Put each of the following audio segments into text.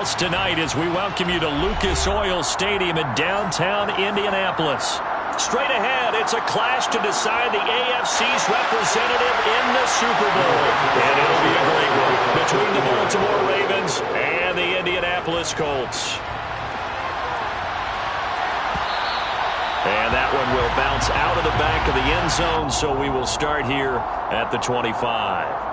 house tonight as we welcome you to Lucas Oil Stadium in downtown Indianapolis. Straight ahead, it's a clash to decide the AFC's representative in the Super Bowl. And it'll be a great one between the Baltimore Ravens and the Indianapolis Colts. And that one will bounce out of the back of the end zone, so we will start here at the 25.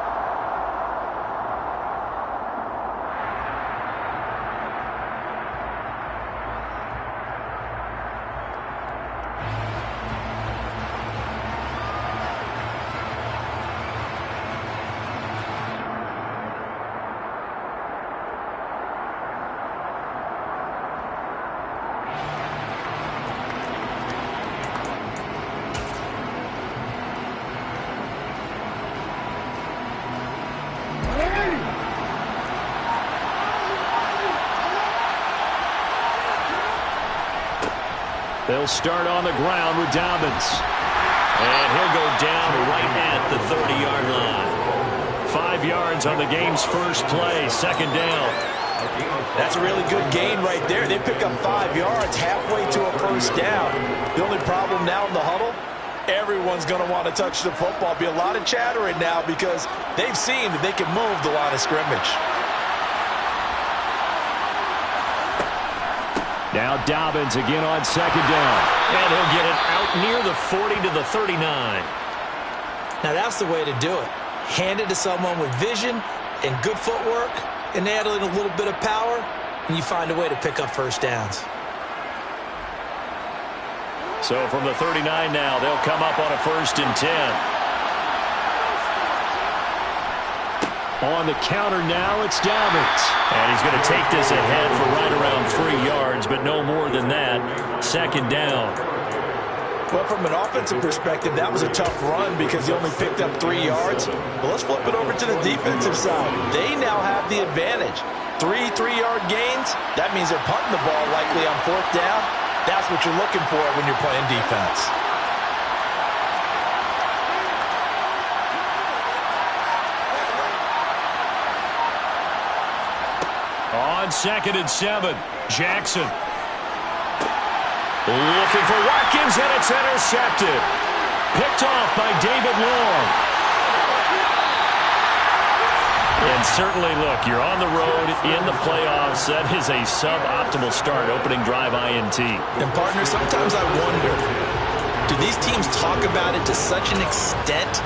They'll start on the ground with Dobbins. And he'll go down right at the 30-yard line. 5 yards on the game's first play, second down. That's a really good gain right there. They pick up 5 yards halfway to a first down. The only problem now in the huddle, everyone's going to want to touch the football. Be a lot of chattering now because they've seen that they can move the line of scrimmage. Now Dobbins again on second down. And he'll get it out near the 40 to the 39. Now that's the way to do it. Hand it to someone with vision and good footwork, and add in a little bit of power, and you find a way to pick up first downs. So from the 39 now, they'll come up on a 1st and 10. On the counter now, it's Dobbins. And he's going to take this ahead for right around 3 yards, but no more than that. Second down. Well, from an offensive perspective, that was a tough run because he only picked up 3 yards. Well, let's flip it over to the defensive side. They now have the advantage. 3 3-yard gains, that means they're punting the ball likely on 4th down. That's what you're looking for when you're playing defense. On 2nd and 7, Jackson. Looking for Watkins, and it's intercepted. Picked off by David Long. And certainly, look, you're on the road in the playoffs. That is a suboptimal start, opening drive INT. And, partner, sometimes I wonder, do these teams talk about it to such an extent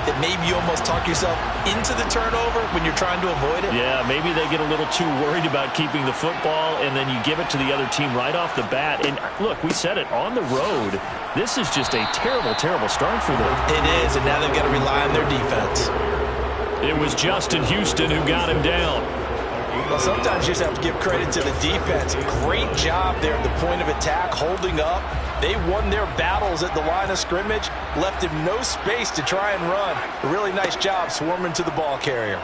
that maybe you almost talk yourself into the turnover when you're trying to avoid it? Yeah, maybe they get a little too worried about keeping the football, and then you give it to the other team right off the bat. And look, we said it, on the road, this is just a terrible, terrible start for them. It is, and now they've got to rely on their defense. It was Justin Houston who got him down. Well, sometimes you just have to give credit to the defense. Great job there at the point of attack, holding up. They won their battles at the line of scrimmage, left him no space to try and run. A really nice job swarming to the ball carrier.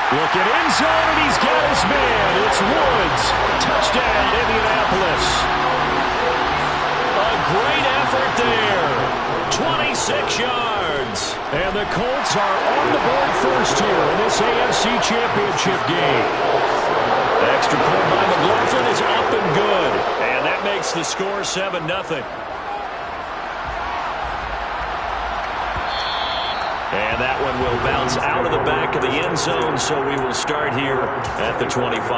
Look at end zone, and he's got his man. It's Woods. Touchdown, Indianapolis. A great effort there. 26 yards. And the Colts are on the board first here in this AFC Championship game. Extra point by McLaughlin is up and good. And that makes the score 7-0. And that one will bounce out of the back of the end zone, so we will start here at the 25.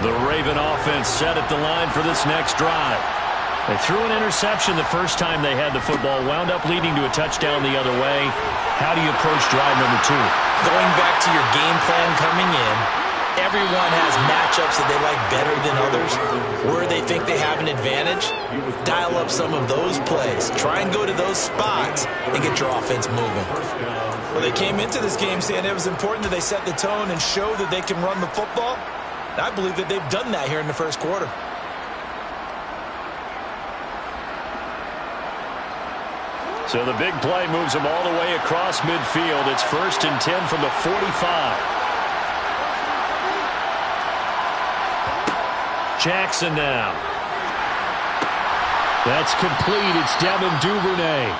The Raven offense set at the line for this next drive. They threw an interception the first time they had the football, wound up leading to a touchdown the other way. How do you approach drive number 2? Going back to your game plan coming in, everyone has matchups that they like better than others. Where they think they have an advantage, dial up some of those plays. Try and go to those spots and get your offense moving. Well, they came into this game saying it was important that they set the tone and show that they can run the football. And I believe that they've done that here in the first quarter. So the big play moves them all the way across midfield. It's 1st and 10 from the 45. Jackson now. That's complete. It's Devin Duvernay.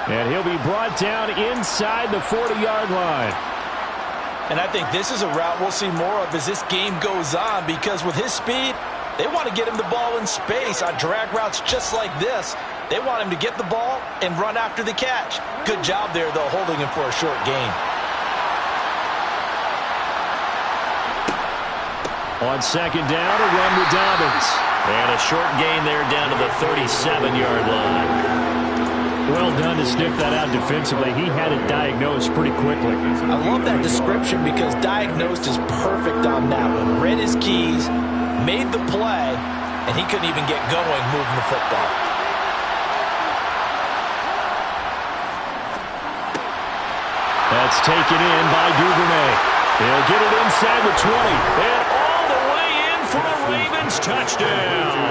And he'll be brought down inside the 40-yard line. And I think this is a route we'll see more of as this game goes on, because with his speed, they want to get him the ball in space on drag routes just like this. They want him to get the ball and run after the catch. Good job there, though, holding him for a short gain. On second down, a run with Dobbins. And a short gain there down to the 37-yard line. Well done to sniff that out defensively. He had it diagnosed pretty quickly. I love that description because diagnosed is perfect on that one. Read his keys, made the play, and he couldn't even get going moving the football. That's taken in by Duvernay. He'll get it inside the 20. And all the way in for a Ravens touchdown.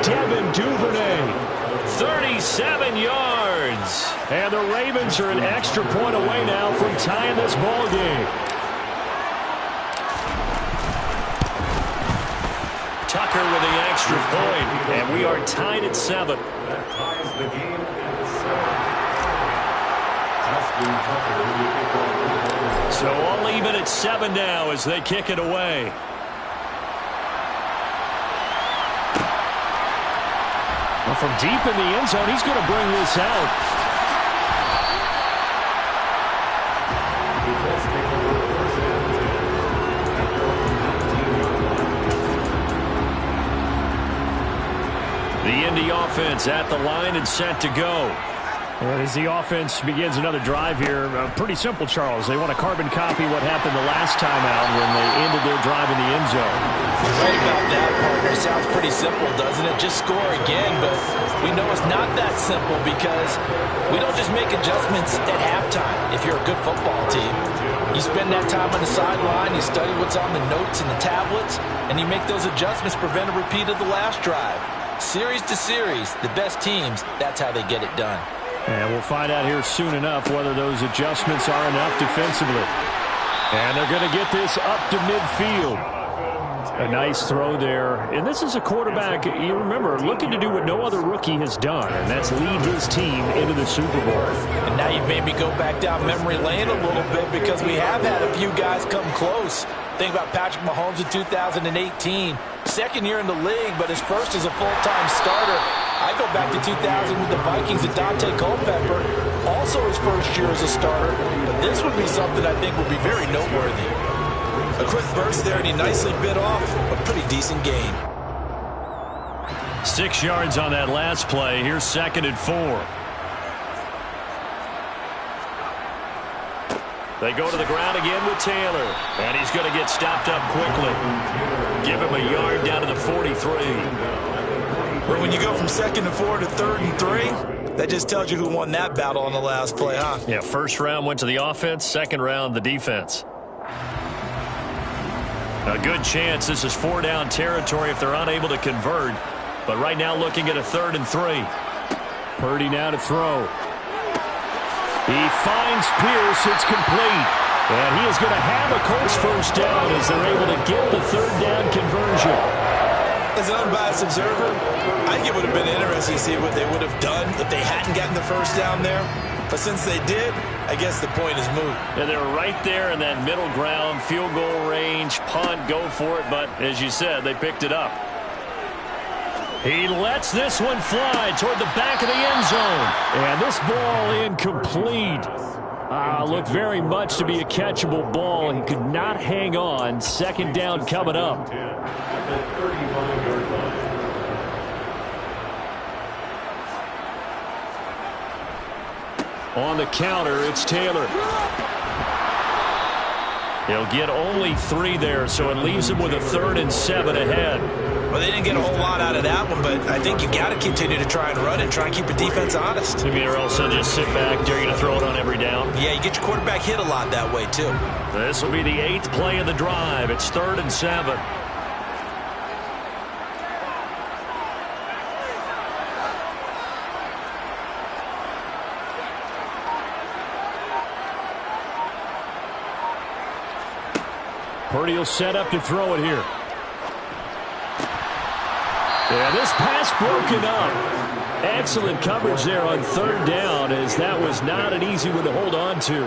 Devin Duvernay. 37 yards. And the Ravens are an extra point away now from tying this ball game. Tucker with the extra point. And we are tied at 7. That ties the game at 7. So all even at 7 now as they kick it away. Well, from deep in the end zone, he's going to bring this out. The Indy offense at the line and set to go. And as the offense begins another drive here, pretty simple, Charles. They want to carbon copy what happened the last time out when they ended their drive in the end zone. Right about that, partner. Sounds pretty simple, doesn't it? Just score again, but we know it's not that simple because we don't just make adjustments at halftime if you're a good football team. You spend that time on the sideline, you study what's on the notes and the tablets, and you make those adjustments, prevent a repeat of the last drive. Series to series, the best teams, that's how they get it done. And we'll find out here soon enough whether those adjustments are enough defensively. And they're going to get this up to midfield. A nice throw there. And this is a quarterback, you remember, looking to do what no other rookie has done, and that's lead his team into the Super Bowl. And now you've made me go back down memory lane a little bit because we have had a few guys come close. Think about Patrick Mahomes in 2018. Second year in the league, but his first as a full-time starter. I go back to 2000 with the Vikings and Dante Culpepper. Also his first year as a starter. But this would be something I think would be very noteworthy. A quick burst there, and he nicely bit off a pretty decent gain. 6 yards on that last play. Here's 2nd and 4. They go to the ground again with Taylor. And he's going to get stopped up quickly. Give him a yard down to the 43. But when you go from 2nd and 4 to 3rd and 3, that just tells you who won that battle on the last play, huh? Yeah, first round went to the offense, second round the defense. A good chance this is 4-down territory if they're unable to convert. But right now looking at a 3rd and 3. Purdy now to throw. He finds Pierce. It's complete. And he is going to have a Colts first down as they're able to get the 3rd down conversion. As an unbiased observer, I think it would have been interesting to see what they would have done if they hadn't gotten the first down there. But since they did, I guess the point is moot. And they're right there in that middle ground, field goal range, punt, go for it. But as you said, they picked it up. He lets this one fly toward the back of the end zone. And this ball incomplete. Looked very much to be a catchable ball. He could not hang on. 2nd down coming up. On the counter, it's Taylor. He'll get only 3 there, so it leaves him with a 3rd and 7 ahead. Well, they didn't get a whole lot out of that one, but I think you got to continue to try and run and try and keep the defense honest. You mean, or else they'll just sit back, they're going to throw it on every down? Yeah, you get your quarterback hit a lot that way, too. This will be the 8th play of the drive. It's 3rd and 7. Purdy will set up to throw it here. Yeah, this pass broken up. Excellent coverage there on third down, as that was not an easy one to hold on to.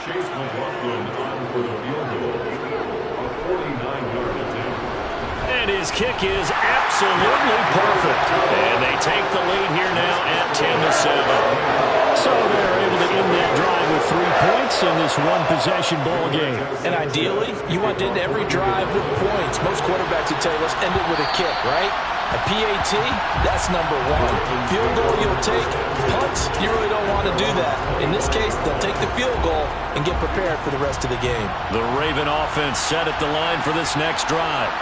Chase McLaughlin on for the field goal. A 49-yard attempt. And his kick is absolutely perfect. And they take the lead here now at 10-7. So they're able to end that drive with 3 points in this one-possession ball game. And ideally, you want to end every drive with points. Most quarterbacks would tell you, let's end it with a kick, right? A PAT, that's number one. Field goal you'll take. Punts, you really don't want to do that. In this case, they'll take the field goal and get prepared for the rest of the game. The Raven offense set at the line for this next drive.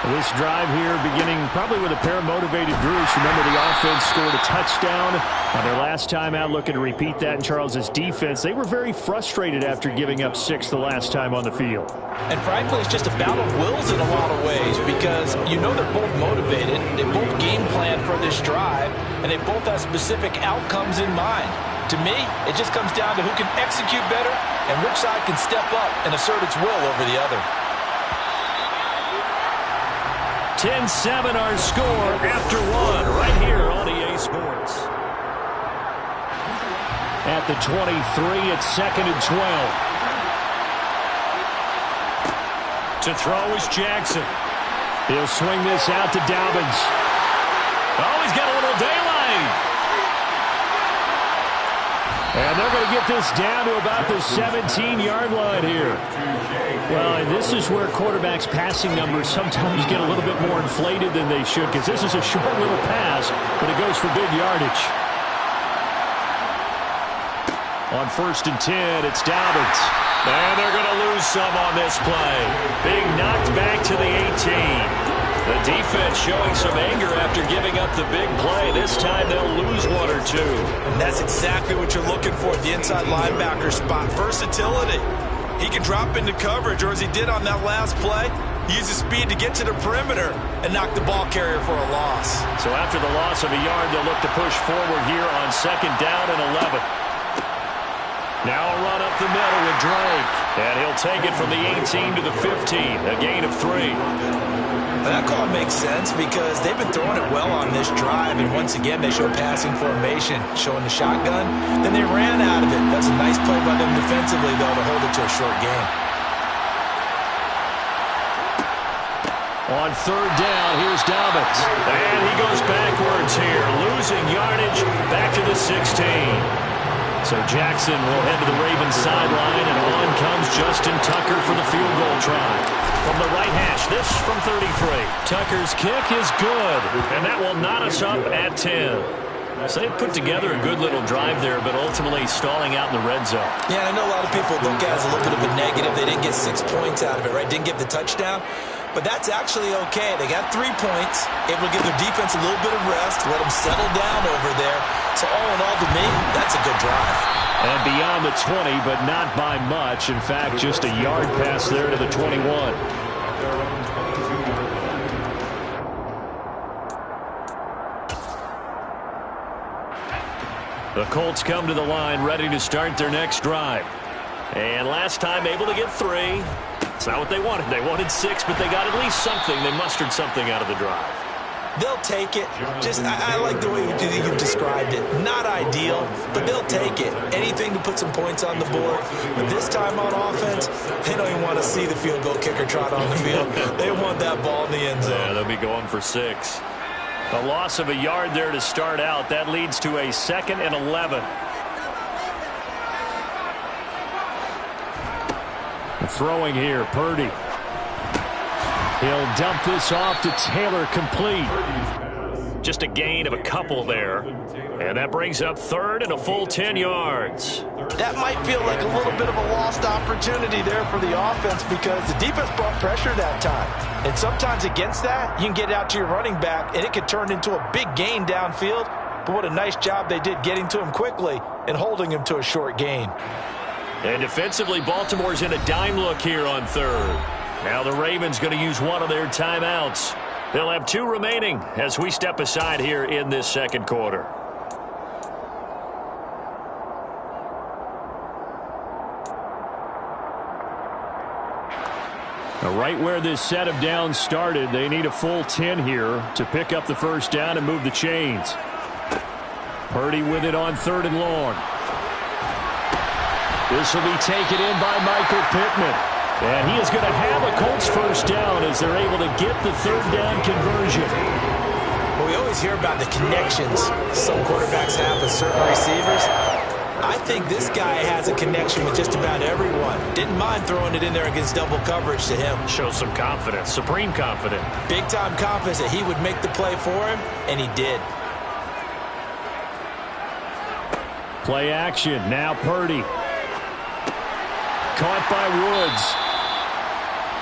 This drive here beginning probably with a pair of motivated Bruce. Remember, the offense scored a touchdown on their last time out. Looking to repeat that in Charles's defense. They were very frustrated after giving up 6 the last time on the field. And frankly, it's just a battle of wills in a lot of ways, because you know they're both motivated. They both game plan for this drive, and they both have specific outcomes in mind. To me, it just comes down to who can execute better and which side can step up and assert its will over the other. 10-7 our score after one right here on EA Sports. At the 23, it's 2nd and 12. To throw is Jackson. He'll swing this out to Dobbins. Oh, he's got a little daylight. And they're going to get this down to about the 17-yard line here. Well, and this is where quarterbacks' passing numbers sometimes get a little bit more inflated than they should, because this is a short little pass, but it goes for big yardage. On 1st and 10, it's Dobbins. And they're going to lose some on this play. Being knocked back to the 18. The defense showing some anger after giving up the big play. This time they'll lose 1 or 2. And that's exactly what you're looking for at the inside linebacker spot. Versatility. He can drop into coverage, or as he did on that last play, he uses speed to get to the perimeter and knock the ball carrier for a loss. So after the loss of a yard, they'll look to push forward here on 2nd down and 11. Now a run up the middle with Drake. And he'll take it from the 18 to the 15, a gain of 3. That call makes sense because they've been throwing it well on this drive, and once again they show passing formation, showing the shotgun. Then they ran out of it. That's a nice play by them defensively, though, to hold it to a short game. On 3rd down, here's Dobbins. And he goes backwards here, losing yardage back to the 16. So Jackson will head to the Ravens sideline, and on comes Justin Tucker for the field goal try. From the right hash, this from 33. Tucker's kick is good, and that will knot us up at 10. So they put together a good little drive there, but ultimately stalling out in the red zone. Yeah, I know a lot of people look at it as a little bit of a negative. They didn't get 6 points out of it, right? Didn't get the touchdown. But that's actually okay. They got 3 points, able to give their defense a little bit of rest, let them settle down over there. So all in all, to me, that's a good drive. And beyond the 20, but not by much. In fact, just a yard pass there to the 21. The Colts come to the line ready to start their next drive. And last time able to get 3. It's not what they wanted. They wanted 6, but they got at least something. They mustered something out of the drive. They'll take it. I like the way you've described it. Not ideal, but they'll take it. Anything to put some points on the board. But this time on offense, they don't even want to see the field goal kicker trot on the field. They want that ball in the end zone. Yeah, they'll be going for 6. A loss of a yard there to start out. That leads to a 2nd and 11. Throwing here, Purdy. He'll dump this off to Taylor, complete. Just a gain of a couple there. And that brings up 3rd and a full 10 yards. That might feel like a little bit of a lost opportunity there for the offense because the defense brought pressure that time. And sometimes against that, you can get out to your running back, and it could turn into a big gain downfield. But what a nice job they did getting to him quickly and holding him to a short gain. And defensively, Baltimore's in a dime look here on 3rd. Now the Ravens going to use one of their timeouts. They'll have 2 remaining as we step aside here in this 2nd quarter. Right where this set of downs started, they need a full 10 here to pick up the first down and move the chains. Purdy with it on 3rd and long. This will be taken in by Michael Pittman. And he is going to have a Colts first down as they're able to get the 3rd down conversion. Well, we always hear about the connections some quarterbacks have with certain receivers. I think this guy has a connection with just about everyone. Didn't mind throwing it in there against double coverage to him. Shows some confidence, supreme confidence. Big-time confidence that he would make the play for him, and he did. Play action. Now Purdy. Caught by Woods.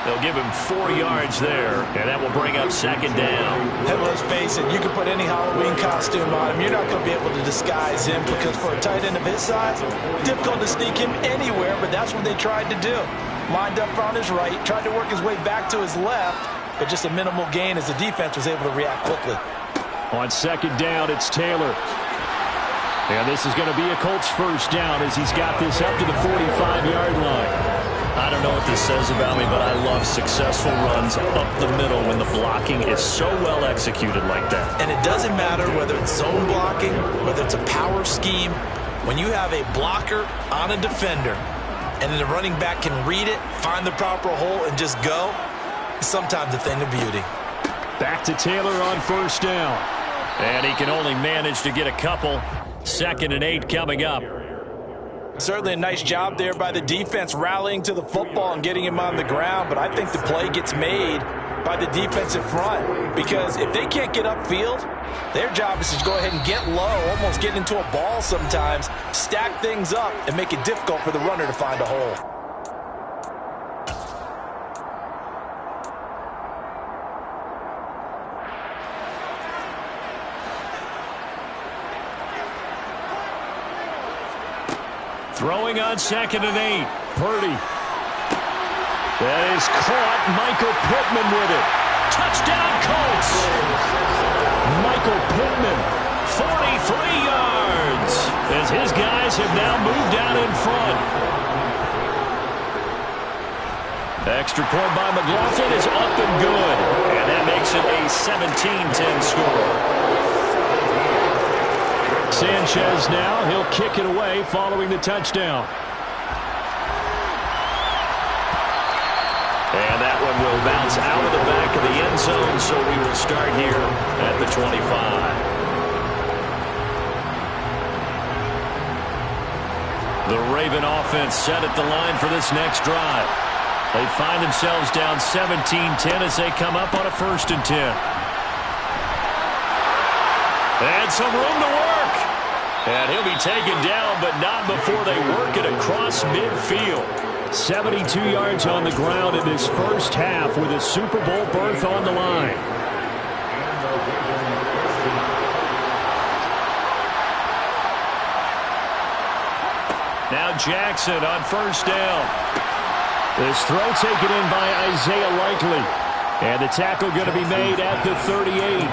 They'll give him 4 yards there, and that will bring up 2nd down. And let's face it, you can put any Halloween costume on him. You're not going to be able to disguise him because for a tight end of his size, difficult to sneak him anywhere, but that's what they tried to do. Lined up on his right, tried to work his way back to his left, but just a minimal gain as the defense was able to react quickly. On 2nd down, it's Taylor. And this is going to be a Colts first down as he's got this up to the 45-yard line. I don't know what this says about me, but I love successful runs up the middle when the blocking is so well executed like that. And it doesn't matter whether it's zone blocking, whether it's a power scheme. When you have a blocker on a defender and then the running back can read it, find the proper hole, and just go, it's sometimes a thing of beauty. Back to Taylor on first down. And he can only manage to get a couple. 2nd and 8 coming up. Certainly a nice job there by the defense rallying to the football and getting him on the ground, but I think the play gets made by the defensive front because if they can't get upfield, their job is to go ahead and get low, almost get into a ball sometimes, stack things up, and make it difficult for the runner to find a hole. Throwing on 2nd and 8. Purdy. That is caught. Michael Pittman with it. Touchdown, Colts. Michael Pittman, 43 yards, as his guys have now moved out in front. Extra point by McLaughlin is up and good. And that makes it a 17-10 score. Sanchez now, he'll kick it away following the touchdown. And that one will bounce out of the back of the end zone, so we will start here at the 25. The Raven offense set at the line for this next drive. They find themselves down 17-10 as they come up on a 1st and 10. And some room to work. And he'll be taken down, but not before they work it across midfield. 72 yards on the ground in this first half with a Super Bowl berth on the line. Now Jackson on first down. This throw taken in by Isaiah Likely. And the tackle going to be made at the 38.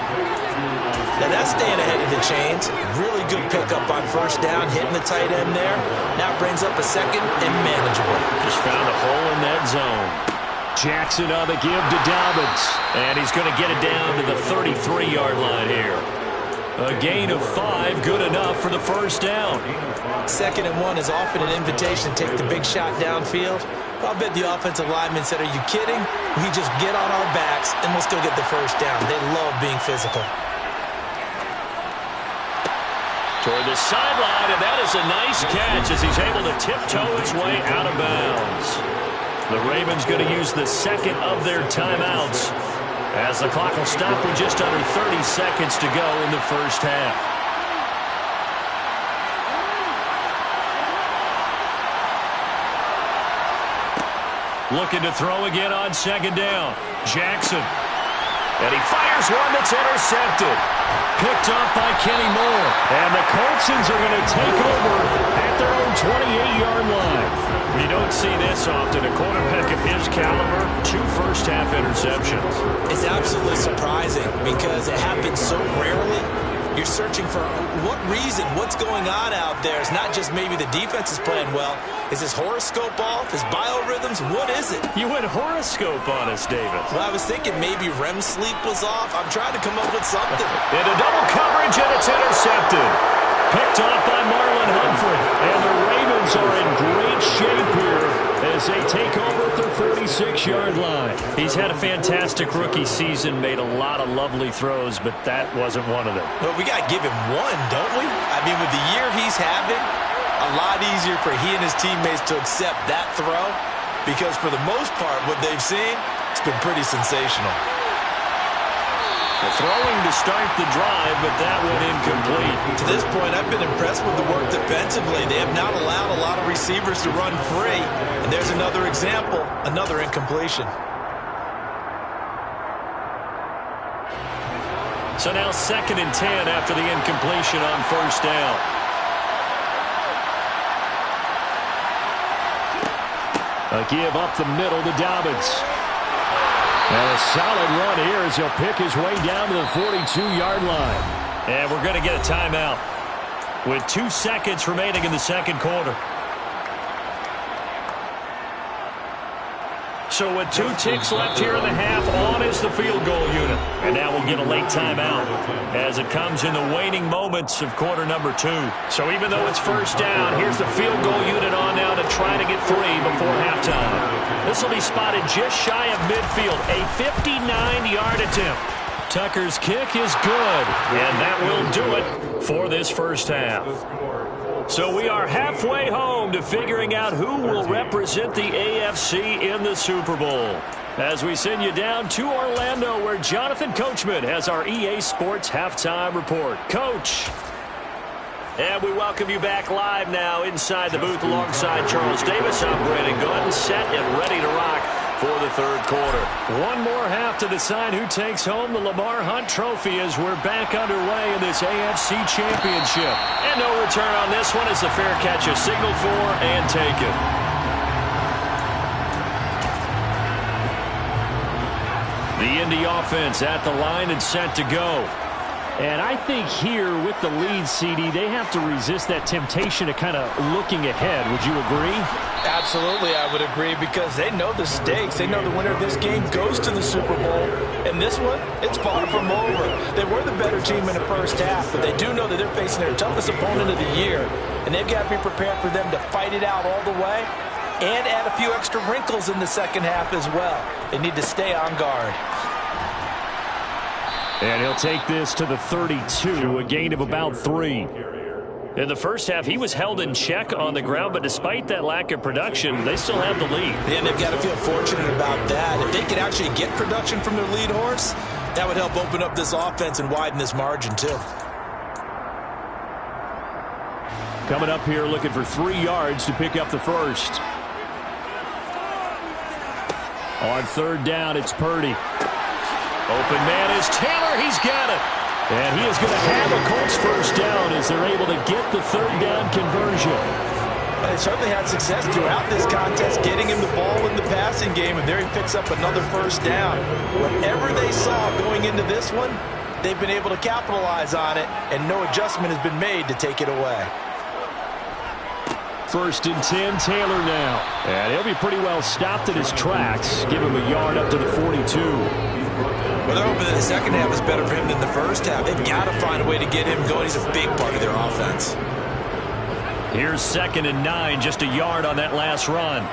Now that's staying ahead of the chains. Really good pickup on first down, hitting the tight end there. Now brings up a 2nd and manageable. Just found a hole in that zone. Jackson on the give to Dobbins. And he's going to get it down to the 33-yard line here. A gain of 5, good enough for the first down. 2nd and 1 is often an invitation to take the big shot downfield. I'll bet the offensive lineman said, are you kidding? We just get on our backs and we'll still get the first down. They love being physical. Toward the sideline, and that is a nice catch as he's able to tiptoe his way out of bounds. The Ravens going to use the 2nd of their timeouts as the clock will stop with just under 30 seconds to go in the first half. Looking to throw again on 2nd down. Jackson. And he fires one that's intercepted. Picked off by Kenny Moore. And the Coltsons are going to take over at their own 28-yard line. You don't see this often. A quarterback of his caliber, 2 first-half interceptions. It's absolutely surprising because it happens so rarely. You're searching for what reason, what's going on out there. It's not just maybe the defense is playing well. Is his horoscope off? His biorhythms? What is it? You went horoscope on us, David. Well, I was thinking maybe REM sleep was off. I'm trying to come up with something. Into double coverage, and it's intercepted. Picked off by Marlon Humphrey. And the Ravens are in great shape here as they take over at their 46-yard line. He's had a fantastic rookie season, made a lot of lovely throws, but that wasn't one of them. Well, we got to give him one, don't we? I mean, with the year he's having, a lot easier for he and his teammates to accept that throw because for the most part, what they've seen, it's been pretty sensational. Throwing to start the drive, but that went incomplete. To this point, I've been impressed with the work defensively. They have not allowed a lot of receivers to run free. And there's another example, another incompletion. So now 2nd and 10 after the incompletion on first down. A give up the middle to Dobbins. And a solid run here as he'll pick his way down to the 42-yard line. And we're going to get a timeout with 2 seconds remaining in the second quarter. So with 2 ticks left here in the half, on is the field goal unit. And now we'll get a late timeout as it comes in the waning moments of quarter number 2. So even though it's first down, here's the field goal unit on now to try to get 3 before halftime. This will be spotted just shy of midfield, a 59-yard attempt. Tucker's kick is good, and that will do it for this first half. So we are halfway home to figuring out who will represent the AFC in the Super Bowl. As we send you down to Orlando, where Jonathan Coachman has our EA Sports Halftime Report. Coach. And we welcome you back live now inside the booth alongside Charles Davis. I'm Brandon Gaudin, set and ready to rock for the third quarter. One more half to decide who takes home the Lamar Hunt Trophy as we're back underway in this AFC Championship. And no return on this one as the fair catch is signaled for and taken. The Indy offense at the line and set to go. And I think here with the lead, CD, they have to resist that temptation of kind of looking ahead. Would you agree? Absolutely, I would agree because they know the stakes. They know the winner of this game goes to the Super Bowl. And this one, it's far from over. They were the better team in the first half, but they do know that they're facing their toughest opponent of the year. And they've got to be prepared for them to fight it out all the way and add a few extra wrinkles in the second half as well. They need to stay on guard. And he'll take this to the 32, a gain of about 3. In the first half, he was held in check on the ground, but despite that lack of production, they still have the lead. And they've got to feel fortunate about that. If they could actually get production from their lead horse, that would help open up this offense and widen this margin too. Coming up here looking for 3 yards to pick up the first. On third down, it's Purdy. Open man is Taylor. He's got it. And he is going to have a Colts first down as they're able to get the third down conversion. They certainly had success throughout this contest, getting him the ball in the passing game, and there he picks up another first down. Whatever they saw going into this one, they've been able to capitalize on it, and no adjustment has been made to take it away. First and 10, Taylor now. And he'll be pretty well stopped in his tracks. Give him a yard up to the 42. Well, they're hoping that the second half is better for him than the first half. They've got to find a way to get him going. He's a big part of their offense. Here's 2nd and 9, just a yard on that last run.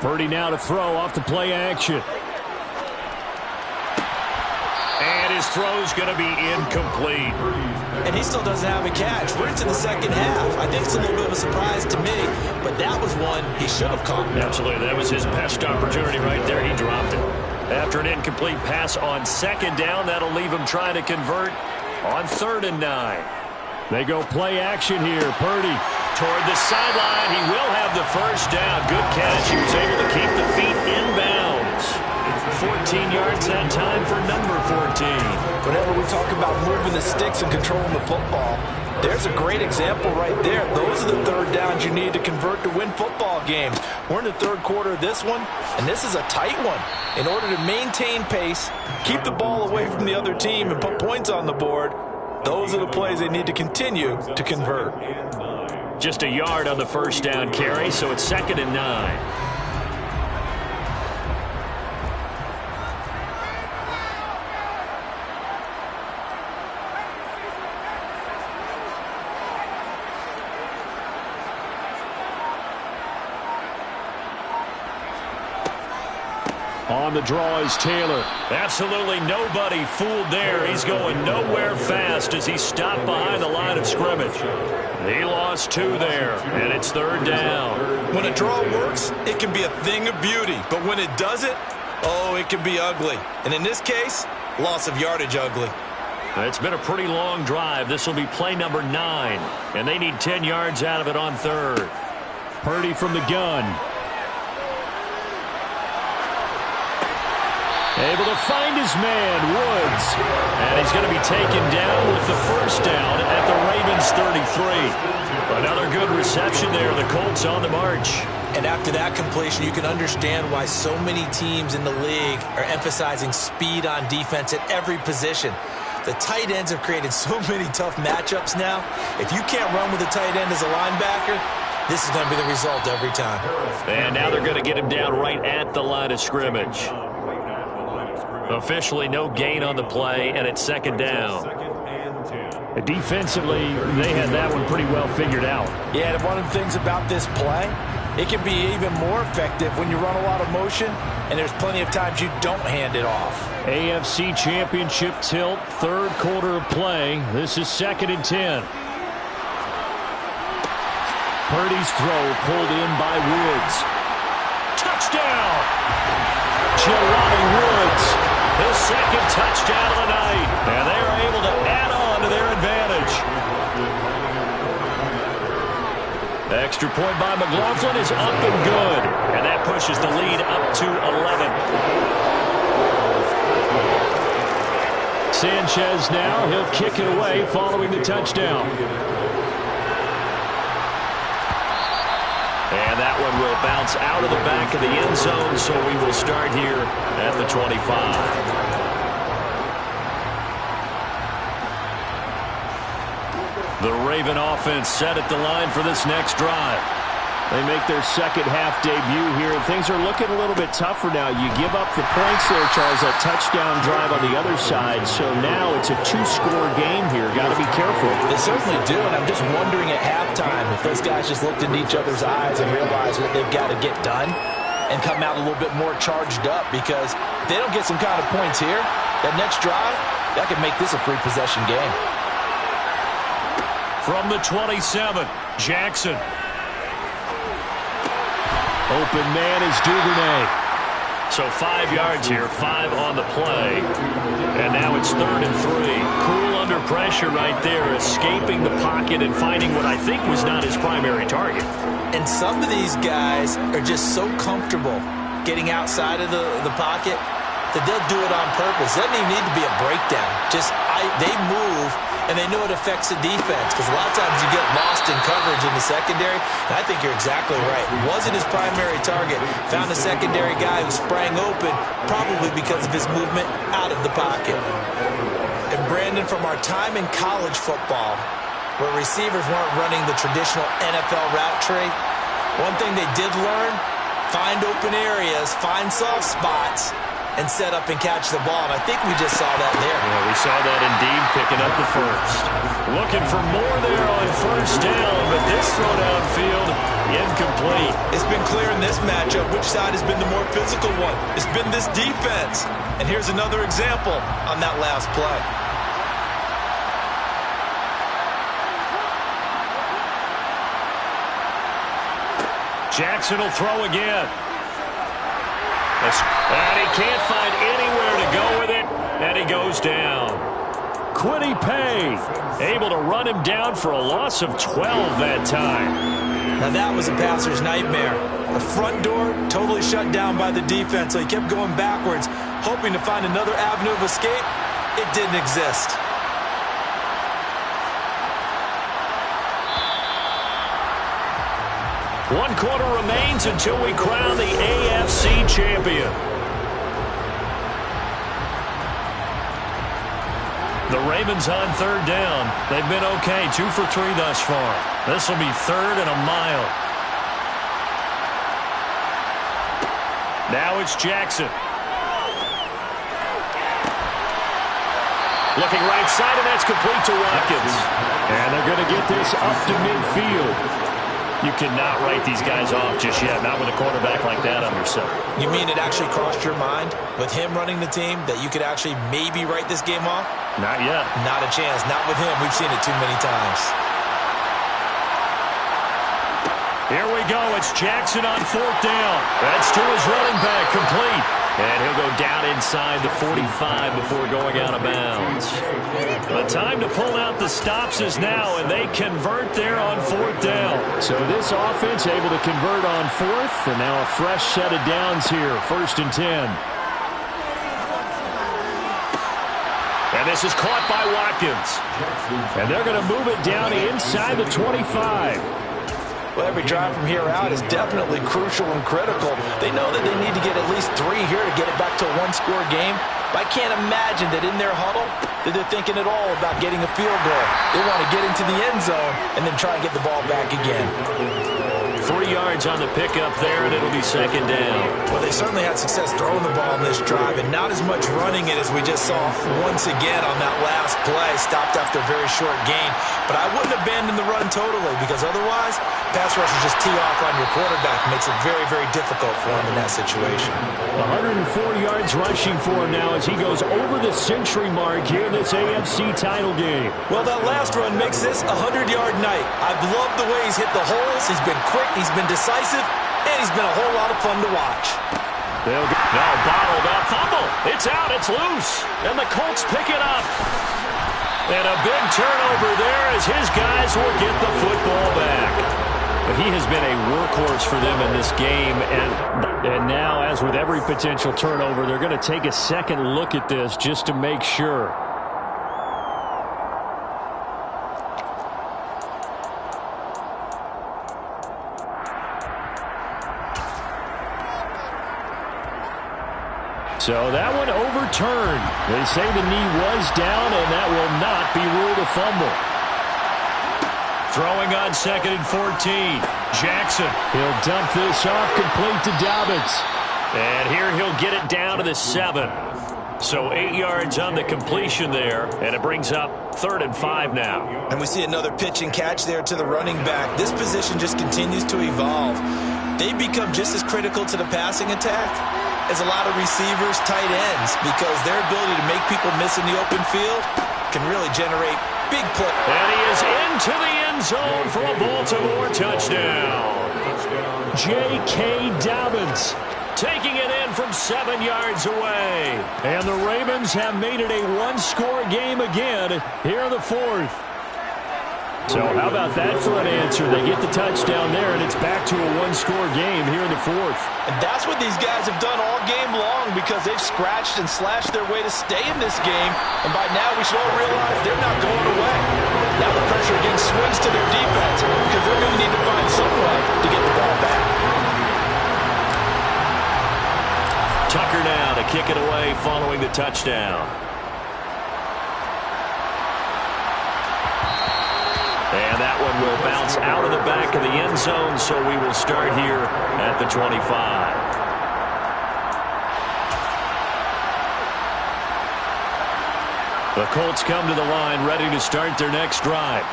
Purdy now to throw off the play action. And his throw's going to be incomplete. And he still doesn't have a catch. We're into the second half. I think it's a little bit of a surprise to me, but that was one he should have caught. Absolutely. That was his best opportunity right there. He dropped it. After an incomplete pass on second down, that'll leave him trying to convert on 3rd and 9. They go play action here. Purdy toward the sideline. He will have the first down. Good catch. He was able to keep the feet in bounds. 14 yards that time for number 14. Whenever we talk about moving the sticks and controlling the football, there's a great example right there. Those are the third downs you need to convert to win football games. We're in the third quarter of this one, and this is a tight one. In order to maintain pace, keep the ball away from the other team, and put points on the board, those are the plays they need to continue to convert. Just a yard on the first down carry, so it's 2nd and 9. On the draw is Taylor. Absolutely nobody fooled there. He's going nowhere fast as he stopped behind the line of scrimmage. He lost 2 there, and it's 3rd down. When a draw works, it can be a thing of beauty. But when it doesn't, oh, it can be ugly. And in this case, loss of yardage ugly. It's been a pretty long drive. This will be play number 9, and they need 10 yards out of it on 3rd. Purdy from the gun. Able to find his man, Woods. And he's going to be taken down with the first down at the Ravens 33. Another good reception there. The Colts on the march. And after that completion, you can understand why so many teams in the league are emphasizing speed on defense at every position. The tight ends have created so many tough matchups now. If you can't run with a tight end as a linebacker, this is going to be the result every time. And now they're going to get him down right at the line of scrimmage. Officially no gain on the play, and it's 2nd down. Defensively, they had that one pretty well figured out. Yeah, and one of the things about this play, it can be even more effective when you run a lot of motion, and there's plenty of times you don't hand it off. AFC Championship tilt, 3rd quarter of play. This is 2nd and 10. Purdy's throw pulled in by Woods. Touchdown! Jelani Woods. His 2nd touchdown of the night. And they are able to add on to their advantage. The extra point by McLaughlin is up and good. And that pushes the lead up to 11. Sanchez now, he'll kick it away following the touchdown. And that one will bounce out of the back of the end zone, so we will start here at the 25. The Raven offense set at the line for this next drive. They make their second half debut here, and things are looking a little bit tougher now. You give up the points there, Charles, that touchdown drive on the other side. So now it's a 2-score game here. Got to be careful. They certainly do, and I'm just wondering at halftime if those guys just looked into each other's eyes and realized what they've got to get done and come out a little bit more charged up, because if they don't get some kind of points here, that next drive, that could make this a free possession game. From the 27, Jackson. Open man is Duvernay. So 5 yards here, 5 on the play. And now it's 3rd and 3. Cool under pressure right there, escaping the pocket and finding what I think was not his primary target. And some of these guys are just so comfortable getting outside of the pocket that they'll do it on purpose. It doesn't even need to be a breakdown. They move, and they know it affects the defense, because a lot of times you get lost in coverage in the secondary, and I think you're exactly right. Wasn't his primary target. Found a secondary guy who sprang open, probably because of his movement out of the pocket. And Brandon, from our time in college football, where receivers weren't running the traditional NFL route tree, one thing they did learn, find open areas, find soft spots, and set up and catch the ball. And I think we just saw that there. Yeah, we saw that indeed, picking up the first. Looking for more there on first down, but this throw downfield, incomplete. It's been clear in this matchup which side has been the more physical one. It's been this defense. And here's another example on that last play. Jackson will throw again. And he can't find anywhere to go with it, and he goes down. Kwity Paye able to run him down for a loss of 12 that time. Now that was a passer's nightmare. The front door totally shut down by the defense, so he kept going backwards, hoping to find another avenue of escape. It didn't exist. One quarter remains until we crown the AFC champion. The Ravens on third down. They've been okay, 2 for 3 thus far. This will be 3rd and a mile. Now it's Jackson. Looking right side, and that's complete to Watkins. And they're going to get this up to midfield. You cannot write these guys off just yet, not with a quarterback like that under center. You mean it actually crossed your mind with him running the team that you could actually maybe write this game off? Not yet. Not a chance. Not with him. We've seen it too many times. Here we go. It's Jackson on 4th down. That's to his running back, complete. And he'll go down inside the 45 before going out of bounds. The time to pull out the stops is now, and they convert there on 4th down. So this offense able to convert on 4th, and now a fresh set of downs here, 1st and 10. And this is caught by Watkins. And they're going to move it down inside the 25. Well, every drive from here out is definitely crucial and critical. They know that they need to get at least 3 here to get it back to a one-score game. But I can't imagine that in their huddle that they're thinking at all about getting a field goal. They want to get into the end zone and then try and get the ball back again. 3 yards on the pickup there, and it'll be 2nd down. Well, they certainly had success throwing the ball in this drive, and not as much running it as we just saw once again on that last play. Stopped after a very short gain. But I wouldn't abandon the run totally, because otherwise, pass rushers just tee off on your quarterback. Makes it very, very difficult for him in that situation. 104 yards rushing for him now as he goes over the century mark here in this AFC title game. Well, that last run makes this a 100-yard night. I've loved the way he's hit the holes. He's been quick, he's been decisive, and he's been a whole lot of fun to watch. They'll go. Now bottled up. Fumble. It's out. It's loose. And the Colts pick it up. And a big turnover there as his guys will get the football back. But he has been a workhorse for them in this game. And now, as with every potential turnover, they're going to take a second look at this just to make sure. So that one overturned. They say the knee was down, and that will not be ruled a fumble. Throwing on 2nd and 14. Jackson. He'll dump this off, complete to Dobbins. And here he'll get it down to the 7. So 8 yards on the completion there, and it brings up 3rd and 5 now. And we see another pitch and catch there to the running back. This position just continues to evolve. They become just as critical to the passing attack as a lot of receivers, tight ends, because their ability to make people miss in the open field can really generate big plays. And he is into the end zone for a Baltimore touchdown. J.K. Dobbins taking it in from 7 yards away. And the Ravens have made it a one-score game again here in the 4th. So how about that for an answer? They get the touchdown there, and it's back to a one-score game here in the 4th. And that's what these guys have done all game long, because they've scratched and slashed their way to stay in this game. And by now, we should all realize they're not going away. Now the pressure again swings to their defense, because they're going to need to find some way to get the ball back. Tucker now to kick it away following the touchdown. And that one will bounce out of the back of the end zone, so we will start here at the 25. The Colts come to the line ready to start their next drive.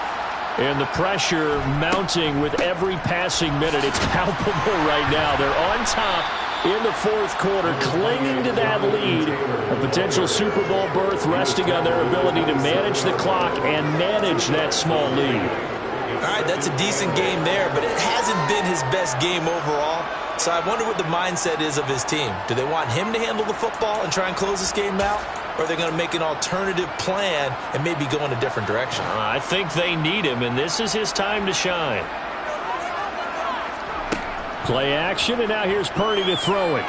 And the pressure mounting with every passing minute. It's palpable right now. They're on top in the 4th quarter, clinging to that lead. A potential Super Bowl berth resting on their ability to manage the clock and manage that small lead. All right, that's a decent game there, but it hasn't been his best game overall. So I wonder what the mindset is of his team. Do they want him to handle the football and try and close this game out? Or are they going to make an alternative plan and maybe go in a different direction? I think they need him, and this is his time to shine. Play action, and now here's Purdy to throw it.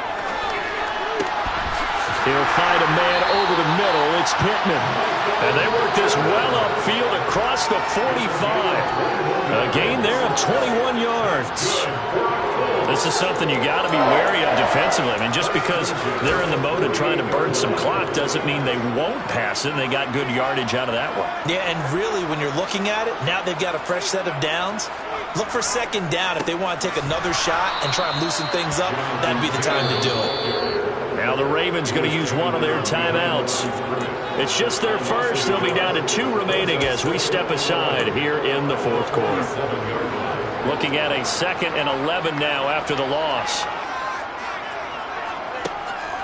He'll find a man over the middle. It's Pittman. And they work this well upfield across the 45. A gain there of 21 yards. This is something you got to be wary of defensively. I mean, just because they're in the mode of trying to burn some clock doesn't mean they won't pass it, and they got good yardage out of that one. Yeah, and really, when you're looking at it, now they've got a fresh set of downs. Look for second down. If they want to take another shot and try and loosen things up, that'd be the time to do it. Now the Ravens going to use one of their timeouts. It's just their first. They'll be down to 2 remaining as we step aside here in the fourth quarter. Looking at a 2nd and 11 now after the loss.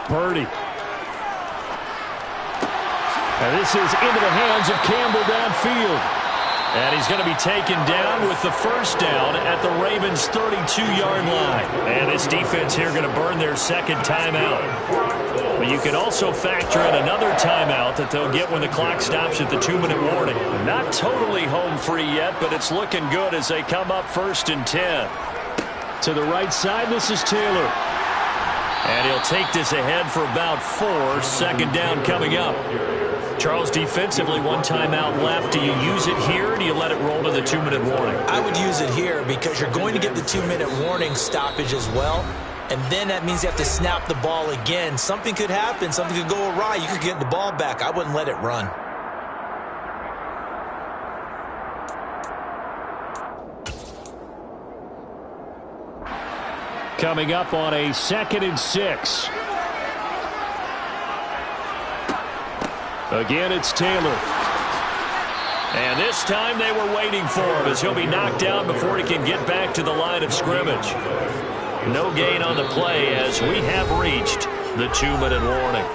Purdy. And this is into the hands of Campbell downfield. And he's going to be taken down with the first down at the Ravens' 32-yard line. And this defense here going to burn their 2nd timeout. But you can also factor in another timeout that they'll get when the clock stops at the 2-minute warning. Not totally home free yet, but it's looking good as they come up 1st and 10. To the right side, this is Taylor. And he'll take this ahead for about 4. 2nd down coming up. Charles, defensively, 1 timeout left. Do you use it here, or do you let it roll to the 2-minute warning? I would use it here because you're going to get the 2-minute warning stoppage as well. And then that means you have to snap the ball again. Something could happen. Something could go awry. You could get the ball back. I wouldn't let it run. Coming up on a 2nd and 6. Again, it's Taylor. And this time they were waiting for him as he'll be knocked down before he can get back to the line of scrimmage. No gain on the play as we have reached the 2-minute warning.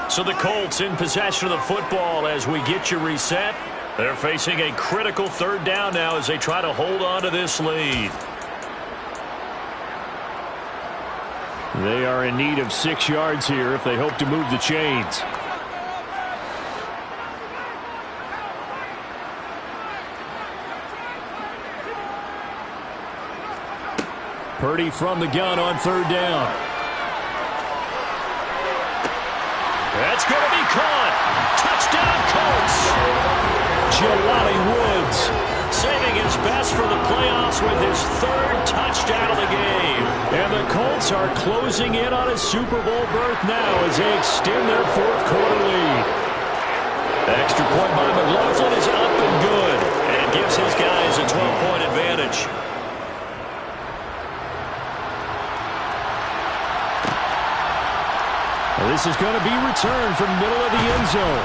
So the Colts in possession of the football as we get you reset. They're facing a critical 3rd down now as they try to hold on to this lead. They are in need of 6 yards here if they hope to move the chains. Purdy from the gun on 3rd down. That's going to be caught. Touchdown, Colts. Jelani Woods saving his best for the playoffs with his 3rd touchdown of the game. And the Colts are closing in on a Super Bowl berth now as they extend their 4th quarter lead. Extra point by McLaughlin is up and good. And it gives his guys a 12-point advantage. This is going to be returned from middle of the end zone.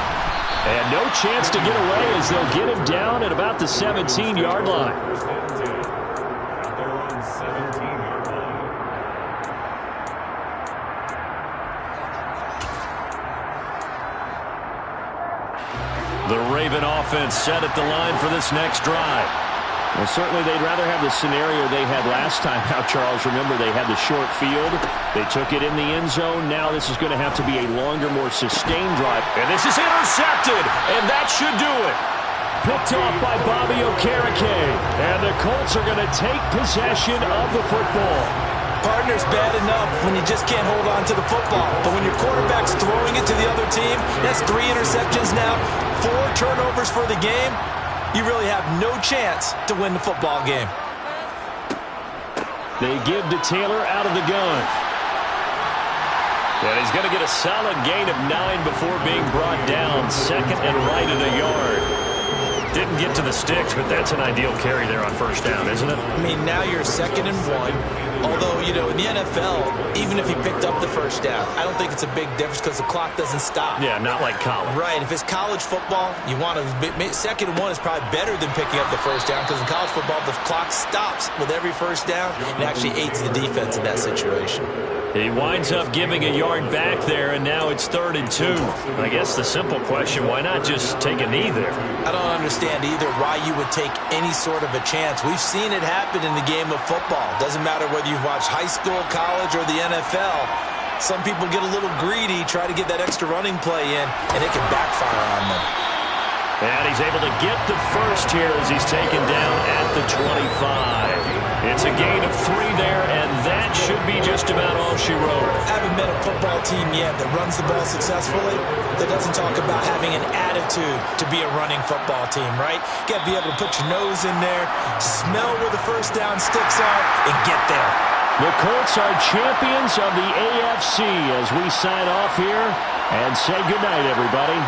And no chance to get away as they'll get him down at about the 17-yard line. The Raven offense set at the line for this next drive. Well, certainly they'd rather have the scenario they had last time out, Charles. Remember, they had the short field. They took it in the end zone. Now this is going to have to be a longer, more sustained drive. And this is intercepted, and that should do it. Picked off by Bobby Okereke. And the Colts are going to take possession of the football. Partner's bad enough when you just can't hold on to the football. But when your quarterback's throwing it to the other team, that's 3 interceptions now, 4 turnovers for the game. You really have no chance to win the football game. They give to Taylor out of the gun. And he's going to get a solid gain of 9 before being brought down. 2nd and right at a yard. Didn't get to the sticks, but that's an ideal carry there on 1st down, isn't it? I mean, now you're 2nd and 1. Although, you know, in the NFL, even if he picked up the 1st down, I don't think it's a big difference because the clock doesn't stop. Yeah, not like college. Right. If it's college football, you want to 2nd and 1 is probably better than picking up the 1st down because in college football, the clock stops with every 1st down and actually aids the defense in that situation. He winds up giving a yard back there, and now it's 3rd and 2. I guess the simple question, why not just take a knee there? I don't understand either why you would take any sort of a chance. We've seen it happen in the game of football. Doesn't matter whether you've watched high school, college, or the NFL. Some people get a little greedy, try to get that extra running play in, and it can backfire on them. And he's able to get the first here as he's taken down at the 25. It's a gain of 3 there, and that should be just about all she wrote. I haven't met a football team yet that runs the ball successfully that doesn't talk about having an attitude to be a running football team, right? You got to be able to put your nose in there, smell where the first down sticks are, and get there. The Colts are champions of the AFC as we sign off here and say goodnight, everybody.